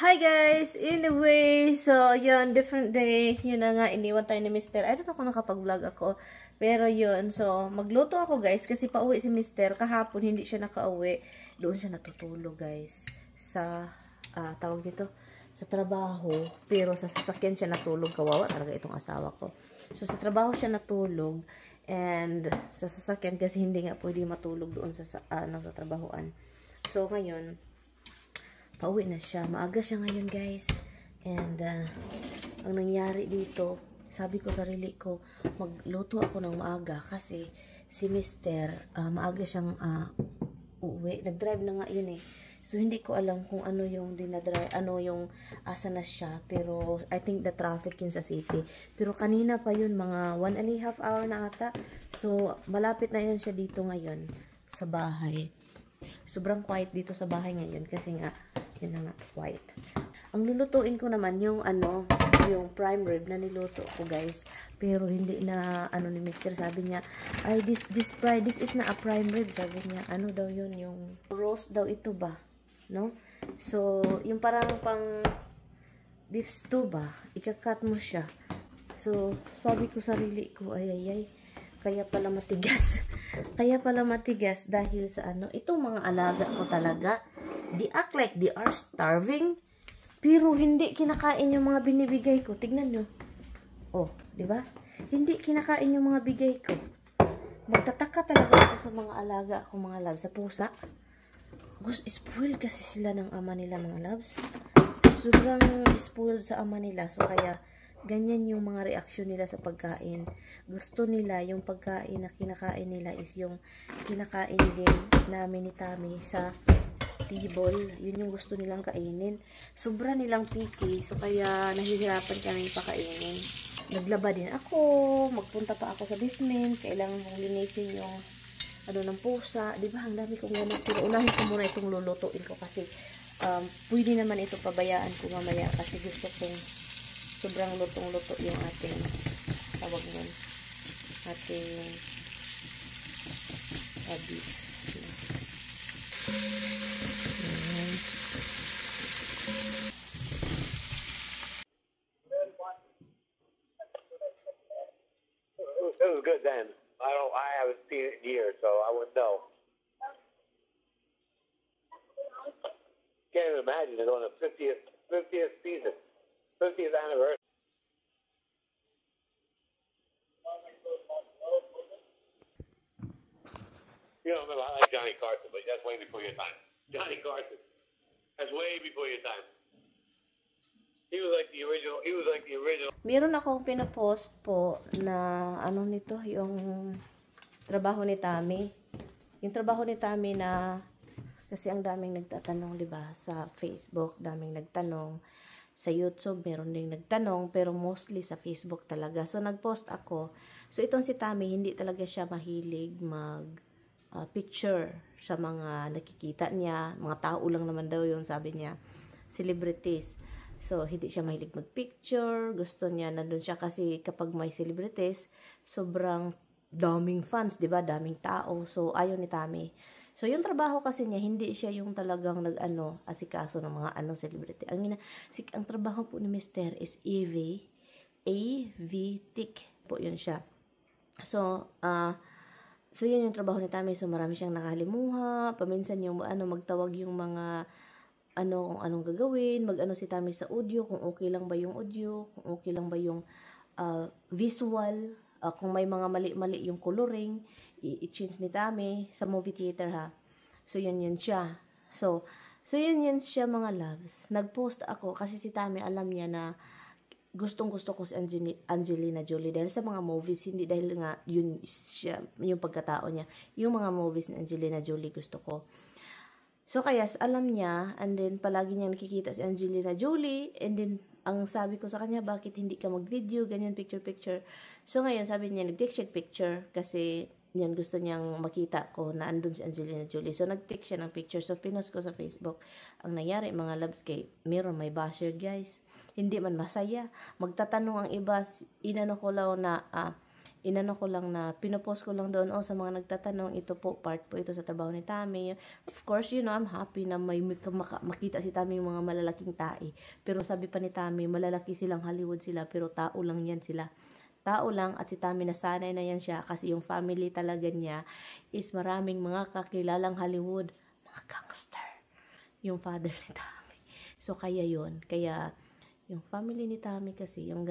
Hi guys! Anyway, so yun, different day. Yun na nga, iniwan tayo ni Mr. I don't know kung nakapag-vlog ako. Pero yun, so magluto ako guys kasi pauwi si Mr. Kahapon hindi siya nakauwi. Doon siya natutulog guys. Sa, tawag dito, sa trabaho. Pero sa sasakyan siya natulog. Kawawa talaga itong asawa ko. So sa trabaho siya natulog. And sa sasakyan kasi hindi nga pwede matulog doon sa trabahoan. So ngayon, pauwi na siya. Maaga siya ngayon, guys. And, ang nangyari dito, sabi ko sarili ko, magluto ako ng maaga kasi si Mr. Maaga siyang uwi. Nag-drive na nga yun eh. So, hindi ko alam kung ano yung dinadrive, ano yung asa na siya. Pero, I think the traffic yun sa city. Pero, kanina pa yun, mga 1.5 hour na ata. So, malapit na yun siya dito ngayon sa bahay. Sobrang quiet dito sa bahay ngayon kasi nga, yun na nga, white. Ang lulutuin ko naman yung yung prime rib na niluto ko guys. Pero hindi na ni Mr. Sabi niya, ay this is na a prime rib. Sabi niya, ano daw yun, yung roast daw ito ba? No? So, yung parang pang beef stew ba? Ikakat mo siya. So, sabi ko sarili ko, ay, kaya pala matigas. Kaya pala matigas dahil sa itong mga alaga ko talaga. They act like they are starving. Pero hindi kinakain yung mga binibigay ko. Tignan nyo. Oh, di ba? Hindi kinakain yung mga bigay ko. Magtataka talaga ako sa mga alaga ko, mga loves. Sa pusa. Spoiled kasi sila ng ama nila, mga loves. Sobrang spoiled sa ama nila. So, kaya ganyan yung mga reaksyon nila sa pagkain. Gusto nila, yung pagkain na kinakain nila is yung kinakain din namin ni Tami sa table. Yun yung gusto nilang kainin. Sobra nilang picky. So, kaya nahihirapan kami pakainin. Naglaba din ako. Magpunta pa ako sa basement. Kailangan kong linisin yung ng pusa. Diba? Ang dami kong ganun. Pero unahin ko muna itong lulutuin ko kasi pwede naman ito pabayaan ko mamaya kasi gusto kong sobrang lutong-luto yung ating tawag nun. Ating beef. It was good then. I haven't seen it in years, so I wouldn't know. Can't even imagine it on the 50th season, 50th anniversary. You know, I like Johnny Carson, but that's way before your time. Johnny Carson, that's way before your time. He was like the original. Meron akong pinapost po na nito, yung trabaho ni Tami. Yung trabaho ni Tami na kasi ang daming nagtatanong, 'di ba, sa Facebook, daming nagtanong. Sa YouTube, meron ding nagtanong, pero mostly sa Facebook talaga. So, nagpost ako. So, itong si Tami, hindi talaga siya mahilig picture sa mga nakikita niya. Mga tao lang naman daw yun, sabi niya. Celebrities. So, hindi siya mahilig mag-picture. Gusto niya, nandun siya kasi kapag may celebrities, sobrang daming fans, di ba? Daming tao. So, ayaw ni Tami. So, yung trabaho kasi niya, hindi siya yung talagang asikaso ng mga celebrity. Ang trabaho po ni Mr. is AV-TIC po yun siya. So, yun yung trabaho ni Tami. So, marami siyang nakalimuha. Paminsan yung magtawag yung mga kung anong gagawin, si Tami sa audio, kung okay lang ba yung audio, kung okay lang ba yung visual, kung may mga mali-mali yung coloring, i-change ni Tami sa movie theater ha. So, yun siya. So yun siya mga loves. Nag-post ako kasi si Tami alam niya na gustong-gusto ko si Angelina Jolie dahil sa mga movies, hindi dahil nga yun siya, yung pagkatao niya. Yung mga movies ni Angelina Jolie gusto ko. So, kaya alam niya, and then palagi niya nakikita si Angelina Jolie, and then ang sabi ko sa kanya, bakit hindi ka mag-video, ganyan, picture. So, ngayon, sabi niya, nag-take siya picture, kasi yan, gusto niyang makita ko na andun si Angelina Jolie. So, nag-take siya ng picture. So, pinost ko sa Facebook. Ang nangyari, mga loves, meron may basher, guys. Hindi man masaya. Magtatanong ang iba, inano ko lang na, inano ko lang na, pinopost ko lang doon, sa mga nagtatanong, ito po, part po ito sa trabaho ni Tami. Of course, I'm happy na may makita si Tami yung mga malalaking tae. Pero sabi pa ni Tami, malalaki silang Hollywood sila, pero tao lang yan sila. Tao lang, at si Tami nasanay na yan siya kasi yung family talaga niya is maraming mga kakilalang Hollywood, mga gangster. Yung father ni Tami. So, kaya yun. Kaya, yung family ni Tami kasi, yung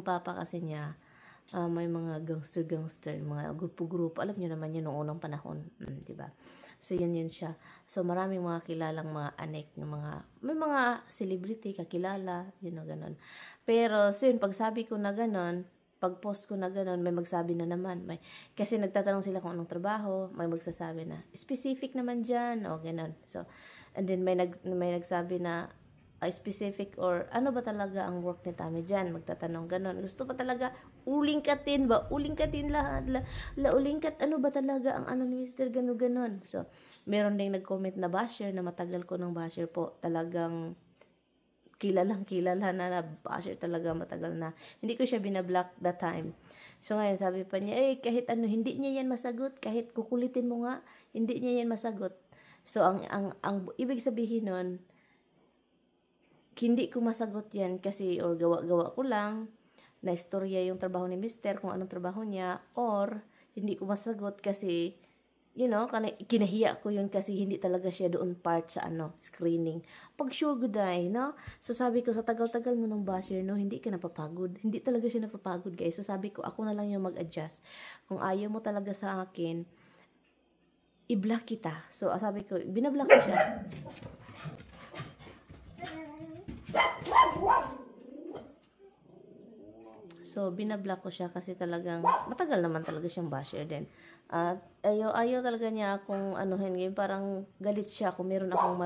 papa kasi niya, may mga gangster, mga grupo-grupo. Alam niyo naman yun noong unang panahon. Diba? So, yun siya. So, maraming mga kilalang mga anek, may mga celebrity, kakilala, ganon. Pero, so yun, pag sabi ko na ganon, pag post ko na ganon, may magsabi na naman. Kasi nagtatanong sila kung anong trabaho, may magsasabi na, specific naman dyan, o ganon. So, and then may nagsabi na, specific or ano ba talaga ang work ni Tami dyan, magtatanong ganon. Gusto pa talaga ulingkatin lahat, ulingkat, ano ba talaga ang ano ni Mr. ganon. So, meron ding nag-comment na basher, na matagal ko ng basher po, talagang kilala na basher talaga, matagal na. Hindi ko siya binablock that time. So, ngayon, sabi pa niya, kahit ano, hindi niya yan masagot, kahit kukulitin mo nga, hindi niya yan masagot. So, ang ibig sabihin nun, hindi ko masagot yan kasi, or gawa-gawa ko lang, na istorya yung trabaho ni Mister, kung anong trabaho niya, or hindi ko masagot kasi, kinahiya ko yun kasi hindi talaga siya doon part sa screening. Pag sure good ay, no? So sabi ko, sa tagal-tagal mo ng basher, no, hindi ka napapagod. Hindi talaga siya napapagod, guys. So sabi ko, ako na lang yung mag-adjust. Kung ayaw mo talaga sa akin, i-block kita. So sabi ko, binablock ko siya. So, binablock ko siya kasi talagang matagal naman talaga siyang basher din. At ayaw talaga niya akong anuhin. Ngayon parang galit siya kung meron akong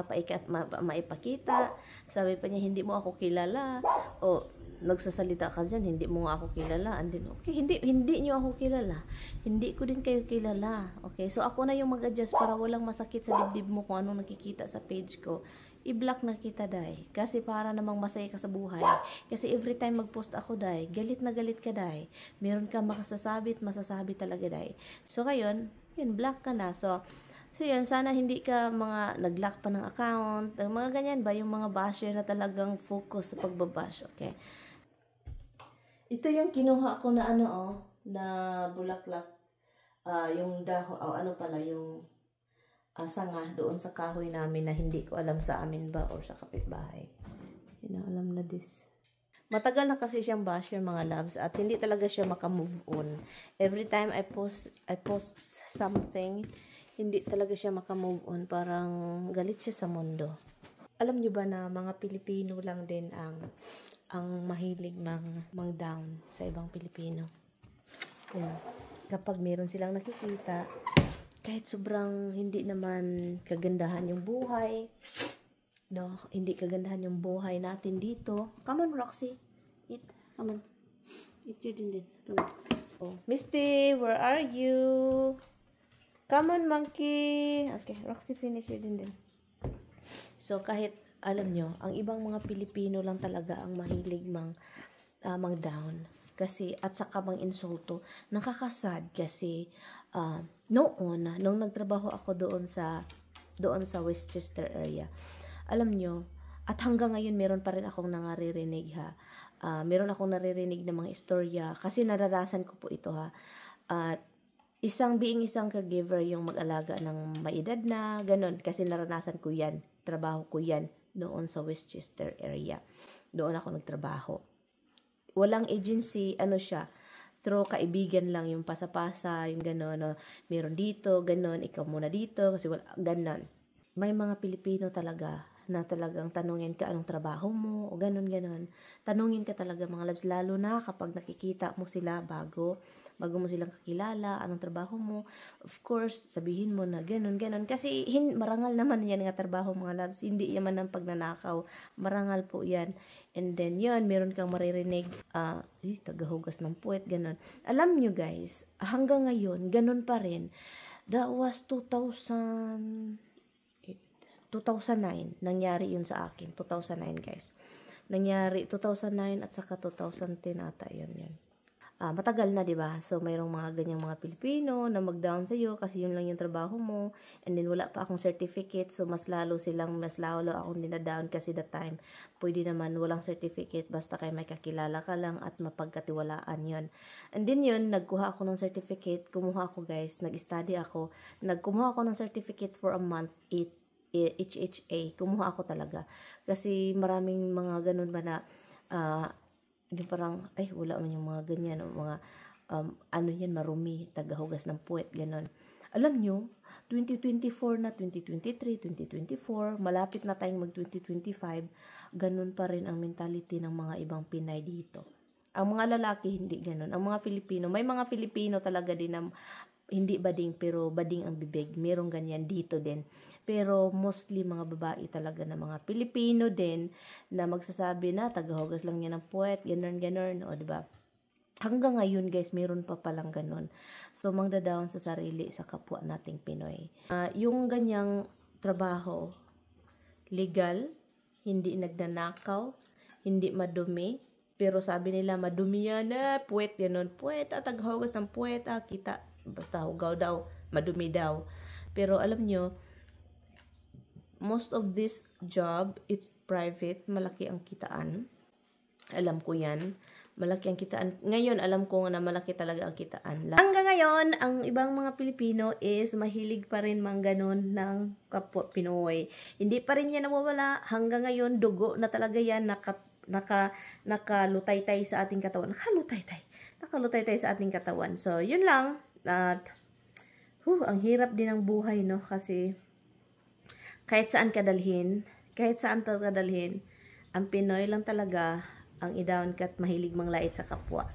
maipakita. Sabi pa niya, hindi mo ako kilala. O, nagsasalita ka dyan, hindi mo ako kilala. And then, okay, hindi niyo ako kilala. Hindi ko din kayo kilala. Okay, so ako na yung mag-adjust para walang masakit sa dibdib mo kung anong nakikita sa page ko. I-block na kita, day. Kasi para namang masaya ka sa buhay. Kasi every time mag-post ako, day, galit na galit ka, day. Meron ka masasabi talaga, day. So, ngayon, block ka na. So, yun, sana hindi ka nag-lock pa ng account. Mga ganyan ba, yung mga basher na talagang focus sa pagbabash, okay? Ito yung kinuha ko na na bulaklak. Yung dahon, yung sanga doon sa kahoy namin na hindi ko alam sa amin ba or sa kapitbahay. Alam na this. Matagal na kasi siyang basher, mga loves, at hindi talaga siya maka-move on. Every time I post something, hindi talaga siya maka-move on. Parang galit siya sa mundo. Alam nyo ba na mga Pilipino lang din ang mahilig mang-down sa ibang Pilipino? Kapag meron silang nakikita, kahit sobrang hindi naman kagandahan yung buhay, no? Hindi kagandahan yung buhay natin dito. Come on, Roxy. Eat. Come on. Eat your din. Come on. Oh, Misty, where are you? Come on, monkey. Okay, Roxy, finish your din. So, kahit, alam nyo, ang ibang mga Pilipino lang talaga ang mahilig mang-down. Kasi, at saka mang insulto. Nakakasad kasi, nung nagtrabaho ako doon sa Westchester area, alam nyo, at hanggang ngayon meron pa rin akong naririnig meron akong naririnig ng mga istorya kasi nararasan ko po ito at isang caregiver yung mag-alaga ng maedad na ganun kasi naranasan ko yan, trabaho ko yan doon sa Westchester area, doon ako nagtrabaho. Walang agency, siya, through kaibigan lang, yung pasa-pasa, yung gano'n, meron dito, gano'n, ikaw muna dito, kasi wala, gano'n. May mga Pilipino talaga, na talagang tanungin ka anong trabaho mo, o gano'n. Tanungin ka talaga, mga loves, lalo na kapag nakikita mo sila bago mo silang kakilala, anong trabaho mo, of course, sabihin mo na gano'n. Kasi marangal naman yan nga trabaho, mga loves, hindi yaman ng pagnanakaw, marangal po yan. And then, yun, meron kang maririnig, tagahugas ng puwet, gano'n. Alam nyo guys, hanggang ngayon, gano'n pa rin. That was 2009, nangyari yun sa akin, 2009 guys. Nangyari, 2009 at saka 2010 ata, yun. matagal na, 'di ba? So mayroong mga ganyang mga Pilipino na mag-down sa iyo kasi yun lang yung trabaho mo, and then wala pa akong certificate, so mas lalo akong dinadown kasi that time pwede naman walang certificate basta kay may kakilala ka lang at mapagkatiwalaan yon. And then yun, nagkuha ako ng certificate, kumuha ako guys, nag-study ako, kumuha ako ng certificate for a month, HHA, kumuha ako talaga kasi maraming mga ganun ba na yung parang, ay, wala man yung mga ganyan, mga, ano yan, marumi, tagahugas ng puwet, ganon. Alam nyo, 2024 na, 2023, 2024, malapit na tayong mag-2025, ganon pa rin ang mentality ng mga ibang Pinay dito. Ang mga lalaki, hindi ganon. Ang mga Filipino, may mga Filipino talaga din na hindi bading, pero bading ang bibig. Merong ganyan dito din. Pero mostly mga babae talaga na mga Pilipino din na magsasabi na tagahugas lang niya ng puwet, ganon, o diba? Hanggang ngayon guys, meron pa palang ganon. So mangda-down sa sarili sa kapwa nating Pinoy. Yung ganyang trabaho, legal, hindi nagnanakaw, hindi madumi, pero sabi nila madumi yan, puwet, ganon, puwet, tagahugas ng puwet, kita, basta hugaw daw, madumi daw. Pero alam nyo, most of this job, it's private, malaki ang kitaan. Alam ko yan, malaki ang kitaan. Ngayon, alam ko na malaki talaga ang kitaan. Hanggang ngayon, ang ibang mga Pilipino is mahilig pa rin mangganon ng kapwa Pinoy. Hindi pa rin yan nawawala. Hanggang ngayon, dugo na talaga yan, nakalutay-tay sa ating katawan. Nakalutay-tay sa ating katawan. So, yun lang. At, ang hirap din ng buhay, no? Kasi, kahit saan kadalhin, ang Pinoy lang talaga ang i-down kat mahilig manglait sa kapwa.